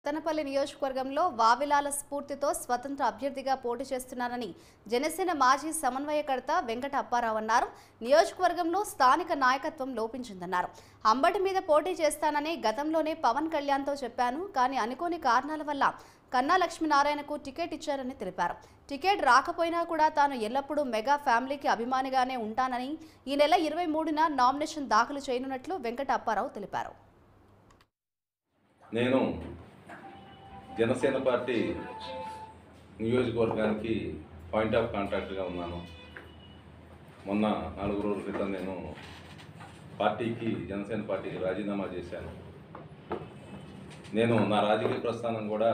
సత్తెనపల్లి నియోజకవర్గంలో వావిలాల స్ఫూర్తితో స్వతంత్ర అభ్యర్థిగా పోటీ చేస్తున్నానని జనసేన మాజీ సమన్వయకర్త వెంకట అప్పారావు అన్నారు. నియోజకవర్గంలో స్థానిక నాయకత్వం లోపించిందన్నారు. అంబటి మీద పోటీ చేస్తానని గతంలోనే పవన్ కళ్యాణ్తో చెప్పాను, కానీ అనుకోని కారణాల వల్ల కన్నా లక్ష్మీనారాయణకు టికెట్ ఇచ్చారని తెలిపారు. టికెట్ రాకపోయినా కూడా తాను ఎల్లప్పుడూ మెగా ఫ్యామిలీకి అభిమానిగానే ఉంటానని ఈ నెల 23న నామినేషన్ దాఖలు చేయనున్నట్లు వెంకట అప్పారావు తెలిపారు. నేను జనసేన పార్టీ నియోజకవర్గానికి పాయింట్ ఆఫ్ కాంటాక్ట్గా ఉన్నాను. మొన్న 4 రోజుల క్రితం నేను జనసేన పార్టీకి రాజీనామా చేశాను. నేను నా రాజకీయ ప్రస్థానం కూడా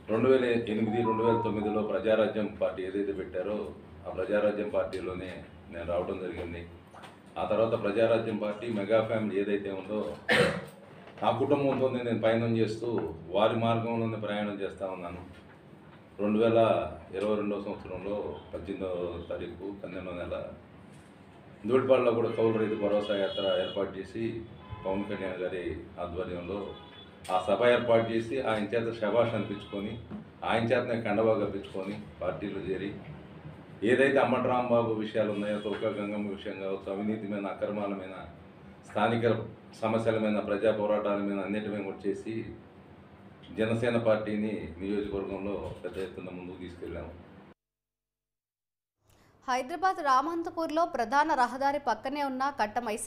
2008-2009లో ప్రజారాజ్యం పార్టీ ఏదైతే పెట్టారో ఆ ప్రజారాజ్యం పార్టీలోనే నేను రావడం జరిగింది. ఆ తర్వాత ప్రజారాజ్యం పార్టీ మెగా ఫ్యామిలీ ఏదైతే ఉందో ఆ కుటుంబంతో నేను పయనం చేస్తూ వారి మార్గంలోనే ప్రయాణం చేస్తూ ఉన్నాను. 2022 సంవత్సరంలో 18వ తారీఖు 12వ నెల దూడిపాడులో కూడా కౌలు రైతు భరోసా యాత్ర ఏర్పాటు చేసి పవన్ కళ్యాణ్ గారి ఆధ్వర్యంలో ఆ సభ ఏర్పాటు చేసి ఆయన చేత శభాష్ అనిపించుకొని ఆయన చేతనే కండవా కప్పించుకొని పార్టీలో చేరి ఏదైతే అంబటి రాంబాబు విషయాలు ఉన్నాయో, తోక గంగమ్మ విషయం కావచ్చు, అవినీతిమైన అక్రమాలమైన స్థానిక సమస్యలమైన ప్రజా పోరాటాల మీద అన్నిటి మీద వచ్చేసి జనసేన పార్టీని నియోజకవర్గంలో పెద్ద ఎత్తున ముందుకు తీసుకెళ్ళాము. హైదరాబాద్ రామంతపూర్లో ప్రధాన రహదారి పక్కనే ఉన్న కట్టమై